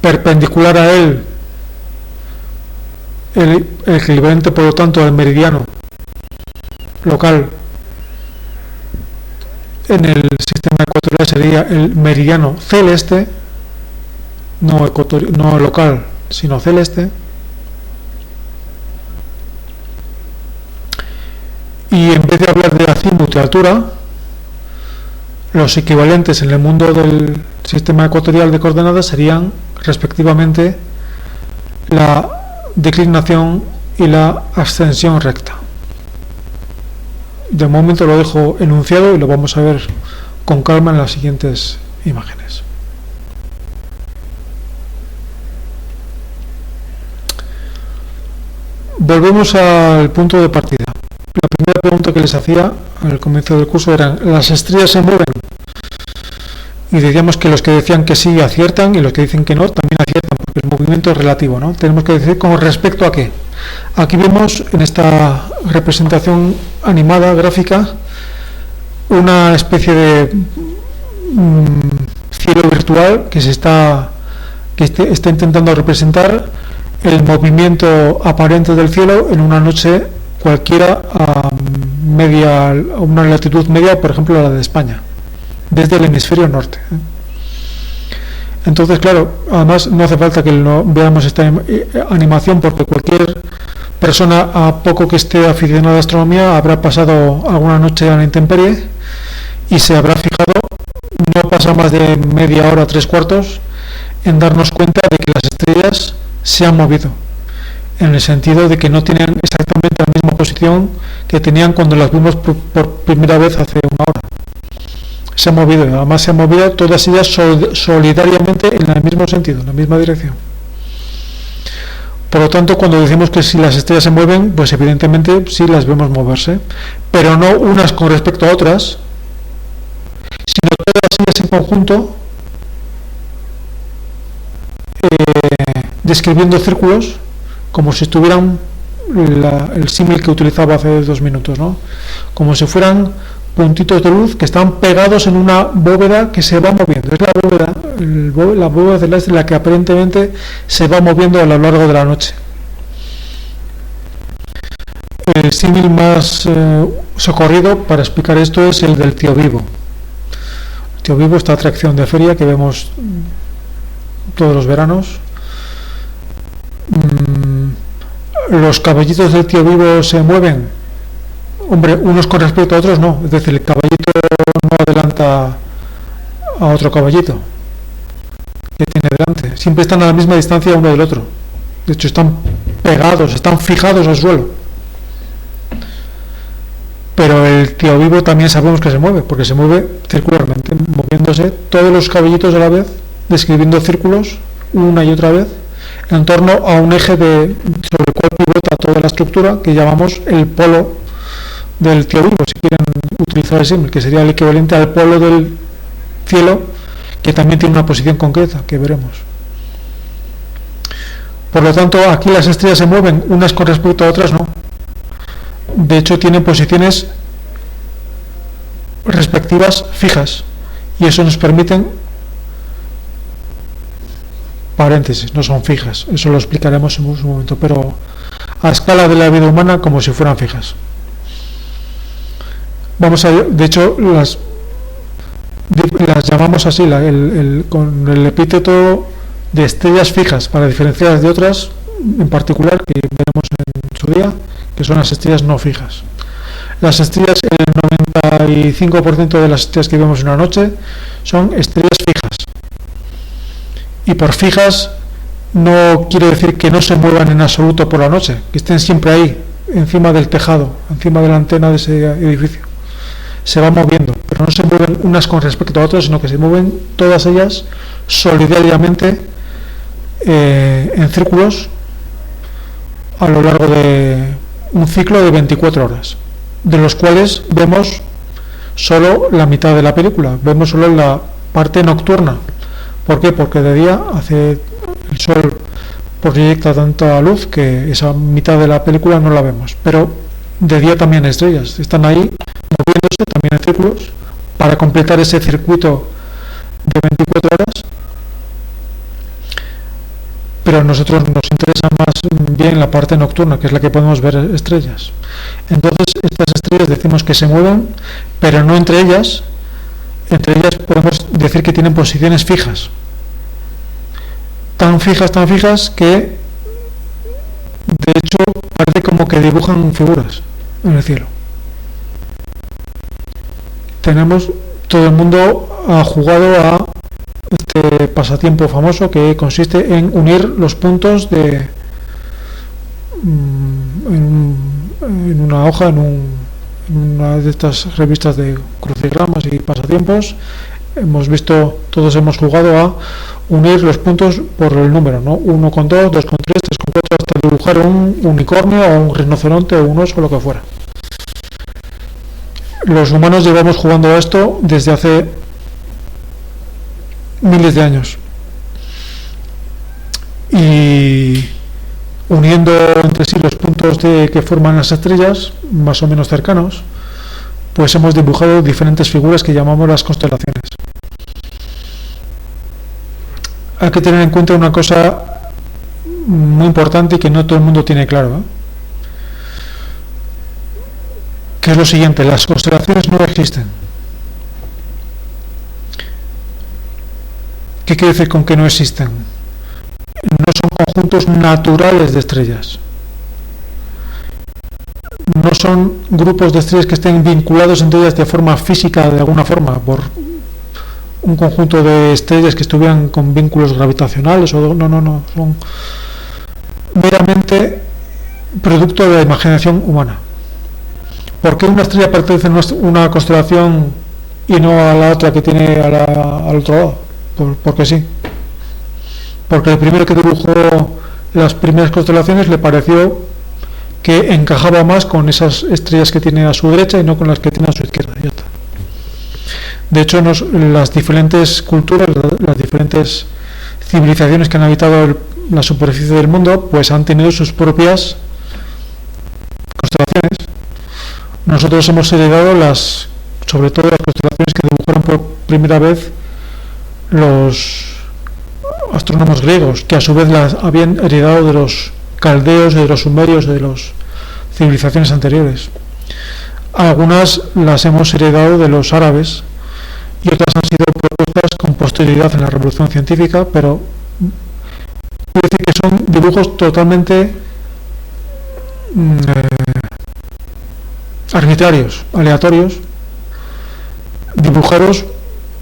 Perpendicular a él, el equivalente, por lo tanto, al meridiano local en el sistema ecuatorial sería el meridiano celeste, no local, sino celeste. Y en vez de hablar de azimut y altura, los equivalentes en el mundo del sistema ecuatorial de coordenadas serían respectivamente la declinación y la ascensión recta. De momento lo dejo enunciado y lo vamos a ver con calma en las siguientes imágenes. Volvemos al punto de partida. La primera pregunta que les hacía al comienzo del curso era: ¿las estrellas se mueven? Y decíamos que los que decían que sí aciertan y los que dicen que no también aciertan, porque el movimiento es relativo, ¿no? Tenemos que decir con respecto a qué. Aquí vemos en esta representación animada, gráfica, una especie de cielo virtual que está intentando representar el movimiento aparente del cielo en una noche cualquiera a una latitud media, por ejemplo la de España, desde el hemisferio norte. Entonces, claro, además no hace falta que veamos esta animación, porque cualquier persona, a poco que esté aficionada a astronomía, habrá pasado alguna noche a la intemperie y se habrá fijado, no pasa más de media hora, 3/4, en darnos cuenta de que las estrellas se han movido, en el sentido de que no tienen exactamente la misma posición que tenían cuando las vimos por primera vez hace una hora. Se han movido, además se han movido todas ellas solidariamente en el mismo sentido, en la misma dirección. Por lo tanto, cuando decimos que si las estrellas se mueven, pues evidentemente sí las vemos moverse, pero no unas con respecto a otras, sino todas ellas en conjunto, describiendo círculos, como si estuvieran el símil que utilizaba hace 2 minutos, ¿no? Como si fueran puntitos de luz que están pegados en una bóveda que se va moviendo. Es la bóveda celeste la que aparentemente se va moviendo a lo largo de la noche. El símil más socorrido para explicar esto es el del tío Vivo. El tío Vivo, esta atracción de feria que vemos todos los veranos. Los caballitos del tío Vivo se mueven. Hombre, unos con respecto a otros no, es decir, el caballito no adelanta a otro caballito que tiene delante, siempre están a la misma distancia uno del otro, de hecho están pegados, están fijados al suelo. Pero el tío vivo también sabemos que se mueve, porque se mueve circularmente, moviéndose todos los cabellitos a la vez, describiendo círculos una y otra vez, en torno a un eje sobre el cual pivota toda la estructura, que llamamos el polo del tío vivo, si quieren utilizar el símil, que sería el equivalente al polo del cielo, que también tiene una posición concreta, que veremos. Por lo tanto, aquí las estrellas se mueven unas con respecto a otras, no. De hecho, tienen posiciones respectivas fijas, y eso nos permite, paréntesis, no son fijas, eso lo explicaremos en un momento, pero a escala de la vida humana como si fueran fijas. De hecho, las llamamos así, con el epíteto de estrellas fijas, para diferenciarlas de otras, en particular, que veremos en su día, que son las estrellas no fijas. Las estrellas, el 95% de las estrellas que vemos en una noche son estrellas fijas. Y por fijas no quiere decir que no se muevan en absoluto por la noche, que estén siempre ahí, encima del tejado, encima de la antena de ese edificio. Se van moviendo, pero no se mueven unas con respecto a otras, sino que se mueven todas ellas solidariamente en círculos a lo largo de un ciclo de 24 horas, de los cuales vemos solo la mitad de la película, vemos solo la parte nocturna. ¿Por qué? Porque de día el sol proyecta tanta luz que esa mitad de la película no la vemos, pero de día también hay estrellas, están ahí moviéndose también en círculos para completar ese circuito de 24 horas, pero a nosotros nos interesa más bien la parte nocturna, que es la que podemos ver estrellas. Entonces estas estrellas decimos que se mueven, pero no entre ellas podemos decir que tienen posiciones fijas, tan fijas que de hecho parece como que dibujan figuras en el cielo. Todo el mundo ha jugado a este pasatiempo famoso que consiste en unir los puntos en una hoja, en una de estas revistas de crucigramas y pasatiempos. Todos hemos jugado a unir los puntos por el número, ¿no? 1 con 2, 2 con 3, 3 con 4, hasta dibujar un unicornio o un rinoceronte o un oso o lo que fuera. Los humanos llevamos jugando a esto desde hace miles de años, y uniendo entre sí los puntos que forman las estrellas, más o menos cercanos, pues hemos dibujado diferentes figuras que llamamos las constelaciones. Hay que tener en cuenta una cosa muy importante y que no todo el mundo tiene claro, ¿eh? Que es lo siguiente: las constelaciones no existen. ¿Qué quiere decir con que no existen? No son conjuntos naturales de estrellas. No son grupos de estrellas que estén vinculados entre ellas de forma física, de alguna forma, por un conjunto de estrellas que estuvieran con vínculos gravitacionales. No. Son meramente producto de la imaginación humana. ¿Por qué una estrella pertenece a una constelación y no a la otra que tiene al otro lado? Porque sí. Porque el primero que dibujó las primeras constelaciones le pareció que encajaba más con esas estrellas que tiene a su derecha y no con las que tiene a su izquierda. Ya está. De hecho, las diferentes culturas, las diferentes civilizaciones que han habitado la superficie del mundo, pues han tenido sus propias constelaciones. Nosotros hemos heredado sobre todo las constelaciones que dibujaron por primera vez los astrónomos griegos, que a su vez las habían heredado de los caldeos, de los sumerios, de las civilizaciones anteriores. Algunas las hemos heredado de los árabes y otras han sido propuestas con posterioridad en la revolución científica, pero quiere decir que son dibujos totalmente arbitrarios, aleatorios, dibujados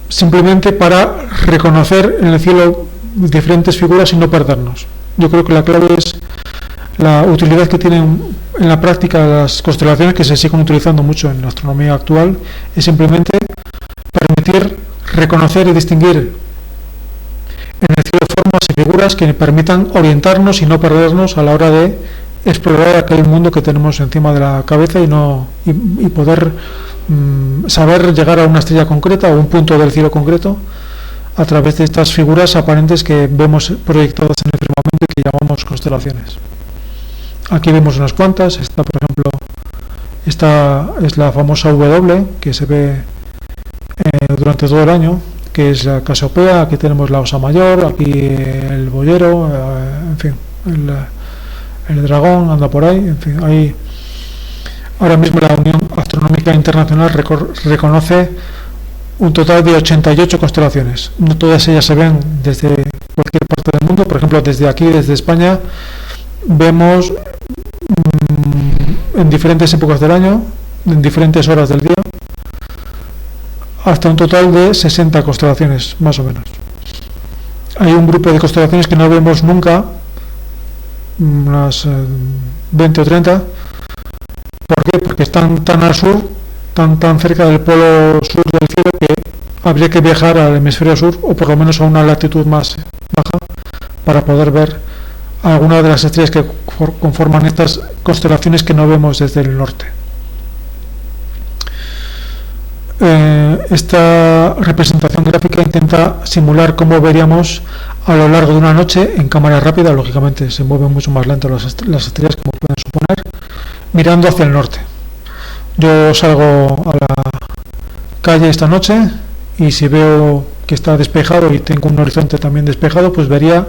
simplemente para reconocer en el cielo diferentes figuras y no perdernos. Yo creo que la clave es la utilidad que tienen en la práctica las constelaciones, que se siguen utilizando mucho en la astronomía actual, es simplemente permitir reconocer y distinguir en el cielo formas y figuras que permitan orientarnos y no perdernos a la hora de explorar aquel mundo que tenemos encima de la cabeza y poder saber llegar a una estrella concreta o un punto del cielo concreto a través de estas figuras aparentes que vemos proyectadas en el firmamento y que llamamos constelaciones. Aquí vemos unas cuantas. Esta, por ejemplo, esta es la famosa W, que se ve durante todo el año, que es la Casiopea. Aquí tenemos la Osa Mayor, aquí el Boyero, en fin, el dragón anda por ahí, en fin, ahí. Ahora mismo la Unión Astronómica Internacional reconoce un total de 88 constelaciones. No todas ellas se ven desde cualquier parte del mundo. Por ejemplo, desde aquí, desde España, vemos en diferentes épocas del año, en diferentes horas del día, hasta un total de 60 constelaciones, más o menos. Hay un grupo de constelaciones que no vemos nunca, unas 20 o 30. ¿Por qué? Porque están tan al sur, tan cerca del polo sur del cielo, que habría que viajar al hemisferio sur, o por lo menos a una latitud más baja, para poder ver algunas de las estrellas que conforman estas constelaciones que no vemos desde el norte. Esta representación gráfica intenta simular cómo veríamos a lo largo de una noche en cámara rápida. Lógicamente se mueven mucho más lento las estrellas, como pueden suponer, mirando hacia el norte. Yo salgo a la calle esta noche y si veo que está despejado y tengo un horizonte también despejado, pues vería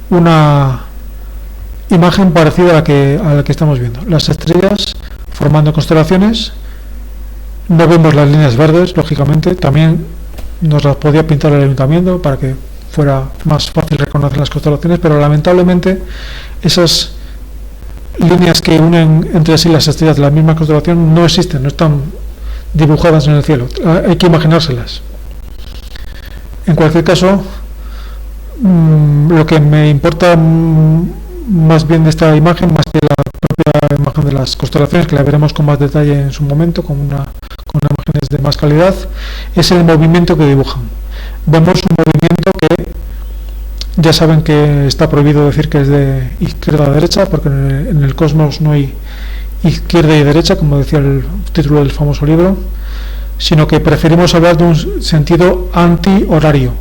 una imagen parecida a la que estamos viendo. Las estrellas formando constelaciones. No vemos las líneas verdes, lógicamente. También nos las podía pintar el ayuntamiento para que fuera más fácil reconocer las constelaciones, pero lamentablemente esas líneas que unen entre sí las estrellas de la misma constelación no existen, no están dibujadas en el cielo. Hay que imaginárselas. En cualquier caso, lo que me importa más bien de esta imagen, más que la propia imagen de las constelaciones, que la veremos con más detalle en su momento, con imágenes de más calidad, es el movimiento que dibujan. Vemos un movimiento que ya saben que está prohibido decir que es de izquierda a derecha, porque en el cosmos no hay izquierda y derecha, como decía el título del famoso libro, sino que preferimos hablar de un sentido antihorario.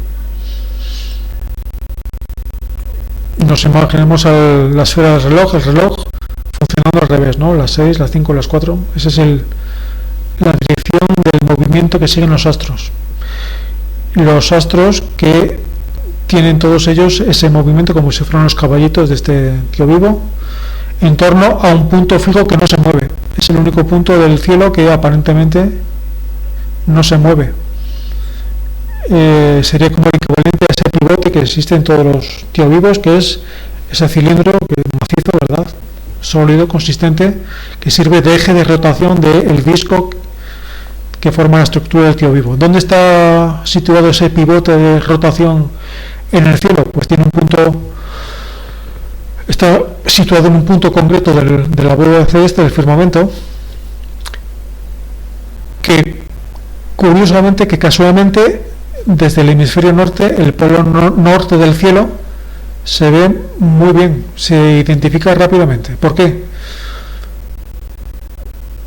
Nos imaginemos la esfera del reloj, el reloj funcionando al revés, ¿no? Las 6, las 5, las 4. Esa es la dirección del movimiento que siguen los astros. Los astros que tienen todos ellos ese movimiento como si fueran los caballitos de este tío vivo, en torno a un punto fijo que no se mueve. Es el único punto del cielo que aparentemente no se mueve. Sería como el equivalente a ese pivote que existe en todos los tío vivos, que es ese cilindro macizo, ¿verdad?, sólido, consistente, que sirve de eje de rotación del disco que forma la estructura del tío vivo. ¿Dónde está situado ese pivote de rotación en el cielo? Pues tiene un punto, está situado en un punto concreto de la bóveda celeste del firmamento, que curiosamente, que casualmente desde el hemisferio norte, el polo norte del cielo, se ve muy bien, se identifica rápidamente. ¿Por qué?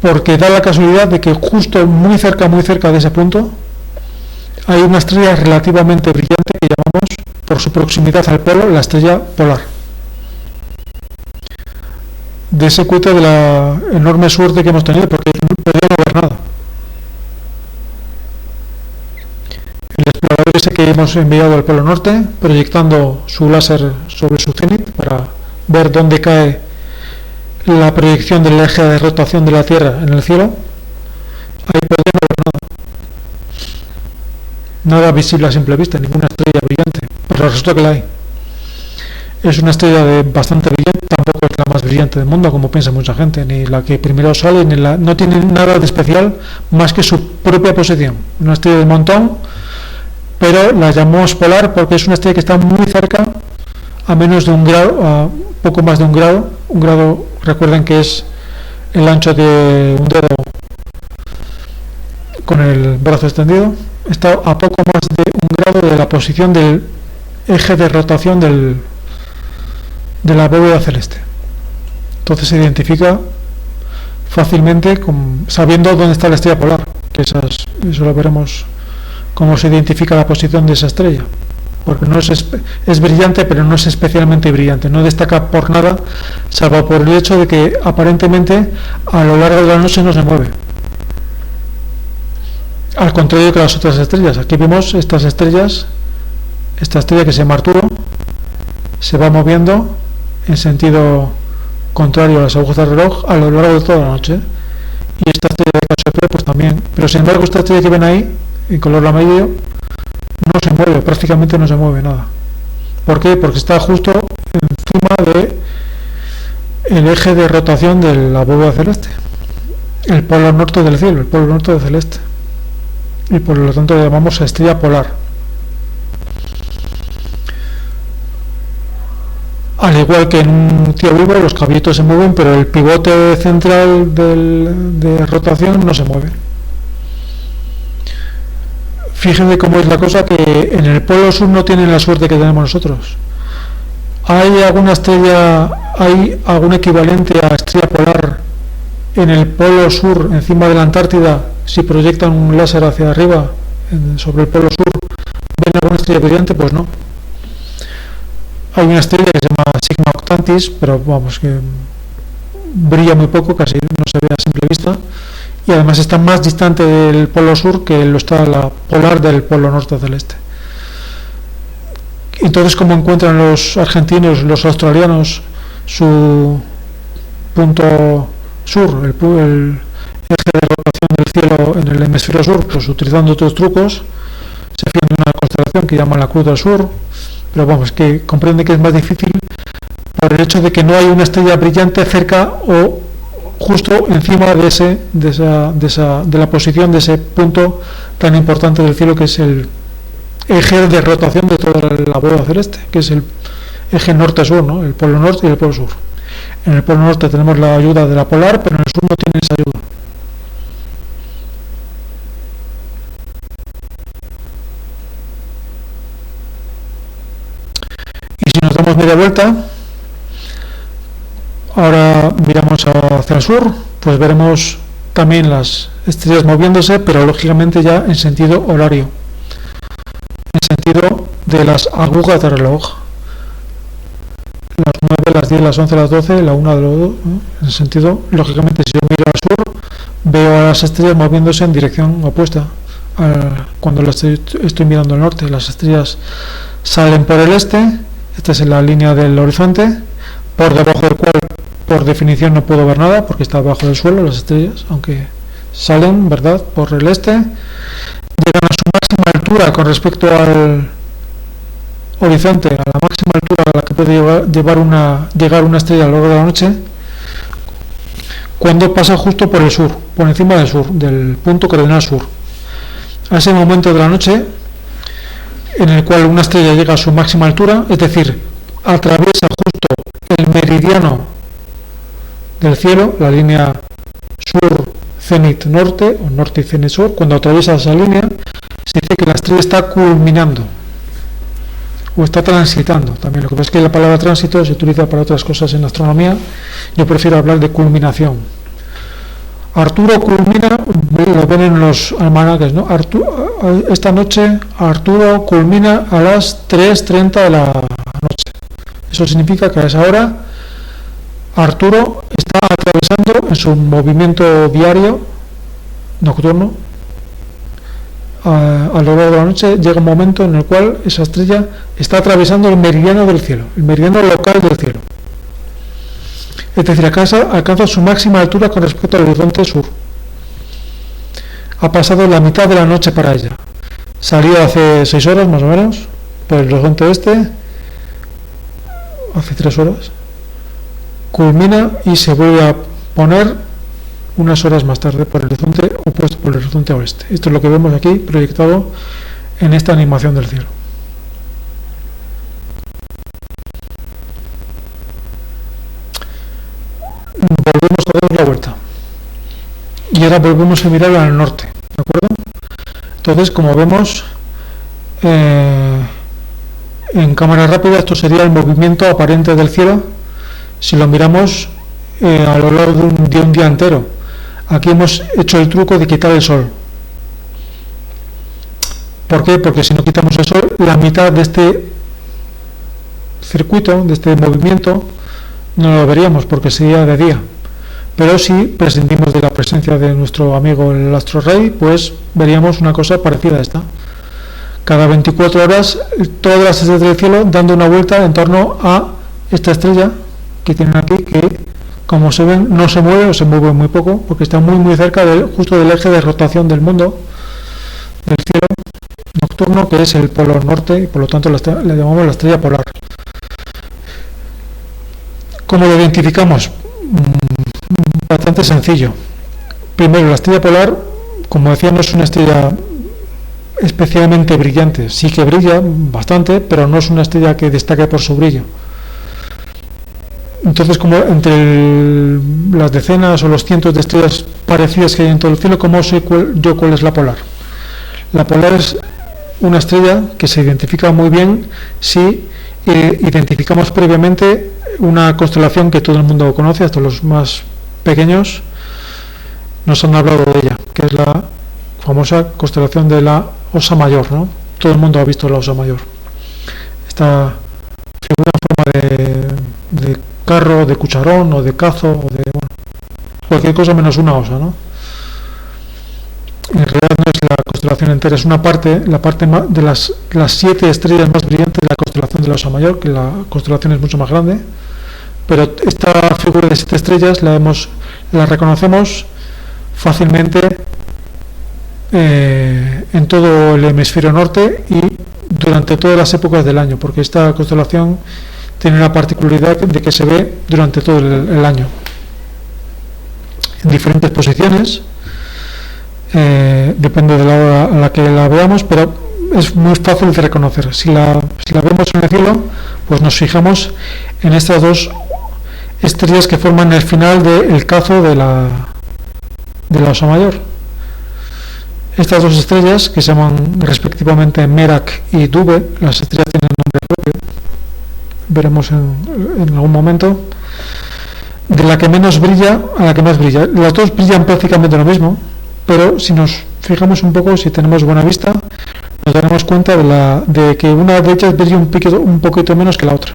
Porque da la casualidad de que justo muy cerca de ese punto hay una estrella relativamente brillante que llamamos, por su proximidad al polo, la estrella polar. De ese cuento de la enorme suerte que hemos tenido, porque podría no haber nada. El explorador ese que hemos enviado al Polo Norte, proyectando su láser sobre su cenit para ver dónde cae la proyección del eje de rotación de la Tierra en el cielo, ahí podría no haber nada visible a simple vista, ninguna estrella brillante, pero resulta que la hay. Es una estrella bastante brillante, tampoco es la más brillante del mundo, como piensa mucha gente, ni la que primero sale, no tiene nada de especial más que su propia posición. Una estrella del montón, pero la llamamos polar porque es una estrella que está muy cerca, a menos de un grado, a poco más de un grado Recuerden que es el ancho de un dedo con el brazo extendido. Está a poco más de 1 grado de la posición del eje de rotación de la bóveda celeste. Entonces se identifica fácilmente sabiendo dónde está la estrella polar, que eso lo veremos, cómo se identifica la posición de esa estrella, porque no es brillante, pero no es especialmente brillante, no destaca por nada, salvo por el hecho de que aparentemente a lo largo de la noche no se mueve, al contrario que las otras estrellas. Aquí vemos esta estrella que se llama Arturo, se va moviendo en sentido contrario a las agujas del reloj a lo largo de toda la noche, y esta estrella de Cassiopeia pues también, pero sin embargo esta estrella que ven ahí en color amarillo no se mueve, prácticamente no se mueve nada. ¿Por qué? Porque está justo encima de el eje de rotación de la bóveda celeste, el polo norte del cielo, el polo norte del celeste, y por lo tanto le llamamos estrella polar. Al igual que en un tío vivo, los caballitos se mueven, pero el pivote central de rotación no se mueve. Fíjense cómo es la cosa, que en el polo sur no tienen la suerte que tenemos nosotros. ¿Hay alguna estrella, hay algún equivalente a estrella polar en el polo sur, encima de la Antártida? Si proyectan un láser hacia arriba, sobre el polo sur, ¿ven alguna estrella brillante? Pues no. Hay una estrella que se llama Sigma Octantis, pero vamos, que brilla muy poco, casi no se ve a simple vista, y además está más distante del polo sur que lo está la polar del polo norte celeste. Entonces, ¿cómo encuentran los argentinos, los australianos, su punto sur, el eje de rotación del cielo en el hemisferio sur? Pues utilizando otros trucos, se fían de una constelación que llaman la Cruz del Sur, pero vamos, que comprende que es más difícil por el hecho de que no hay una estrella brillante cerca o justo encima de la posición de ese punto tan importante del cielo, que es el eje de rotación de toda la bóveda celeste, que es el eje norte-sur, ¿no? El polo norte y el polo sur. En el polo norte tenemos la ayuda de la polar, pero en el sur no tiene esa ayuda. Y si nos damos media vuelta, ahora miramos hacia el sur, pues veremos también las estrellas moviéndose, pero lógicamente ya en sentido horario, en sentido de las agujas de reloj, las 9, las 10, las 11, las 12, la 1 de los 2, ¿no? En sentido, lógicamente, si yo miro al sur, veo a las estrellas moviéndose en dirección opuesta cuando estoy mirando al norte. Las estrellas salen por el este, esta es la línea del horizonte, por debajo del cual por definición no puedo ver nada porque está abajo del suelo las estrellas, aunque salen, ¿verdad?, por el este, llegan a su máxima altura con respecto al horizonte, a la máxima altura a la que puede llegar una estrella a lo largo de la noche, cuando pasa justo por el sur, por encima del sur, del punto cardinal sur. A ese momento de la noche en el cual una estrella llega a su máxima altura, es decir, atraviesa justo el meridiano del cielo, la línea sur cenit norte o norte y cenit sur, cuando atraviesa esa línea se dice que la estrella está culminando o está transitando. También lo que pasa es que la palabra tránsito se utiliza para otras cosas en astronomía, yo prefiero hablar de culminación. Arturo culmina, lo ven en los almanaques, ¿no? Esta noche Arturo culmina a las 3:30 de la noche. Eso significa que a esa hora Arturo está atravesando en su movimiento diario nocturno, a lo largo de la noche llega un momento en el cual esa estrella está atravesando el meridiano del cielo, el meridiano local del cielo. Es decir, alcanza su máxima altura con respecto al horizonte sur. Ha pasado la mitad de la noche para ella. Salió hace 6 horas más o menos por el horizonte este, hace 3 horas. Culmina y se vuelve a poner unas horas más tarde por el horizonte opuesto, por el horizonte oeste. Esto es lo que vemos aquí proyectado en esta animación del cielo. volvemos a dar la vuelta. Y ahora volvemos a mirar al norte, ¿de acuerdo? Entonces, como vemos, en cámara rápida, esto sería el movimiento aparente del cielo si lo miramos a lo largo de un día entero. Aquí hemos hecho el truco de quitar el sol. ¿Por qué? Porque si no quitamos el sol, la mitad de este circuito, de este movimiento, no lo veríamos porque sería de día. Pero si prescindimos de la presencia de nuestro amigo el astro rey, pues veríamos una cosa parecida a esta. Cada 24 horas, todas las estrellas del cielo dando una vuelta en torno a esta estrella que tienen aquí, que como se ven no se mueve o se mueve muy poco, porque está muy cerca justo del eje de rotación del mundo, del cielo nocturno, que es el polo norte, y por lo tanto le llamamos la estrella polar. ¿Cómo lo identificamos? Bastante sencillo. Primero, la estrella polar, como decía, no es una estrella especialmente brillante. Sí que brilla bastante, pero no es una estrella que destaque por su brillo. Entonces, como entre las decenas o los cientos de estrellas parecidas que hay en todo el cielo, ¿cómo sé yo cuál es la polar? La polar es una estrella que se identifica muy bien si identificamos previamente una constelación que todo el mundo conoce, hasta los más pequeños nos han hablado de ella, que es la famosa constelación de la Osa Mayor, ¿no? Todo el mundo ha visto la Osa Mayor. Esta figura en forma de carro, de cucharón o de cazo o de cualquier cosa menos una osa, ¿no? En realidad no es la constelación entera, es una parte, la parte de las 7 estrellas más brillantes de la constelación de la Osa Mayor, que la constelación es mucho más grande, pero esta figura de 7 estrellas la reconocemos fácilmente en todo el hemisferio norte y durante todas las épocas del año, porque esta constelación tiene la particularidad de que se ve durante todo el año en diferentes posiciones. Depende de la hora a la que la veamos, pero es muy fácil de reconocer. Si la vemos en el cielo, pues nos fijamos en estas dos estrellas que forman el final del cazo de la Osa Mayor. Estas dos estrellas, que se llaman respectivamente Merak y Dube, las estrellas tienen nombre propio, veremos en algún momento, de la que menos brilla a la que más brilla. Las dos brillan prácticamente lo mismo, pero si nos fijamos un poco, si tenemos buena vista, nos daremos cuenta de que una de ellas brilla un poquito menos que la otra.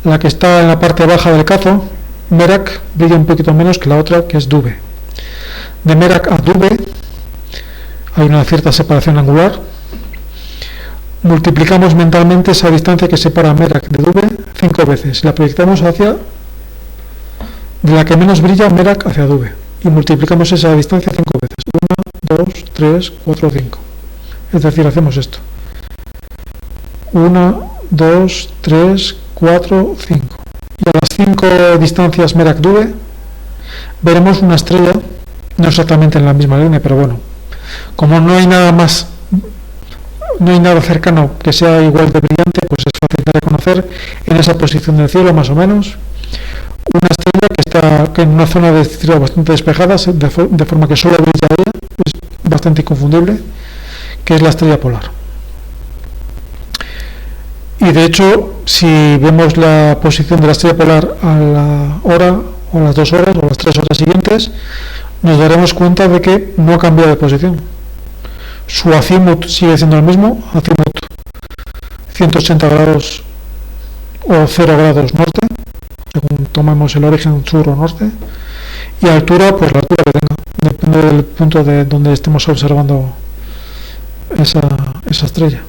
La que está en la parte baja del cazo, Merak, brilla un poquito menos que la otra, que es Dube. De Merak a Dube hay una cierta separación angular. Multiplicamos mentalmente esa distancia que separa Merak de Dube 5 veces. La proyectamos hacia de la que menos brilla, Merak, hacia Dube. Y multiplicamos esa distancia 5 veces. 1, 2, 3, 4, 5. Es decir, hacemos esto. 1, 2, 3, 4, 5. Y a las 5 distancias Merak-Dube veremos una estrella, no exactamente en la misma línea, pero bueno, como no hay nada cercano que sea igual de brillante, pues es fácil de reconocer en esa posición del cielo, más o menos, una estrella que está en una zona de cielo bastante despejada, de forma que solo brilla ella, es bastante inconfundible, que es la estrella polar. Y de hecho, si vemos la posición de la estrella polar a la hora, o a las 2 horas, o a las 3 horas siguientes, nos daremos cuenta de que no ha cambiado de posición. Su azimut sigue siendo el mismo, azimut 180 grados o 0 grados norte, según tomemos el origen sur o norte, y altura, pues la altura que tenga, depende del punto de donde estemos observando esa estrella.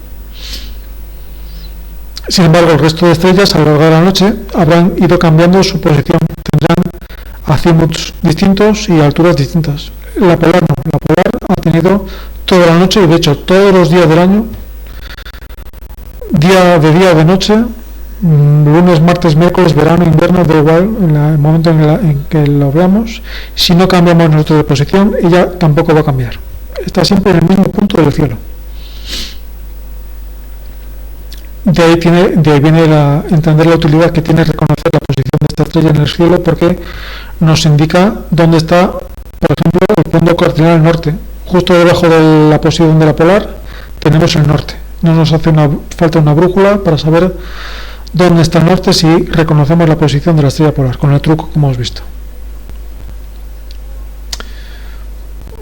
Sin embargo, el resto de estrellas a lo largo de la noche habrán ido cambiando su posición, tendrán azimuts distintos y alturas distintas. La polar no, la polar ha tenido toda la noche, y de hecho todos los días del año, día o de noche, lunes, martes, miércoles, verano, invierno, da igual en el momento en que lo veamos, si no cambiamos nosotros de posición, ella tampoco va a cambiar. Está siempre en el mismo punto del cielo. De ahí viene entender la utilidad que tiene reconocer la posición de esta estrella en el cielo, porque nos indica dónde está, por ejemplo, el fondo cardinal norte. Justo debajo de la posición de la polar tenemos el norte. No nos hace falta una brújula para saber dónde está el norte si reconocemos la posición de la estrella polar, con el truco como hemos visto.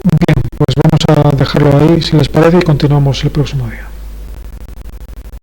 Bien, pues vamos a dejarlo ahí si les parece y continuamos el próximo día.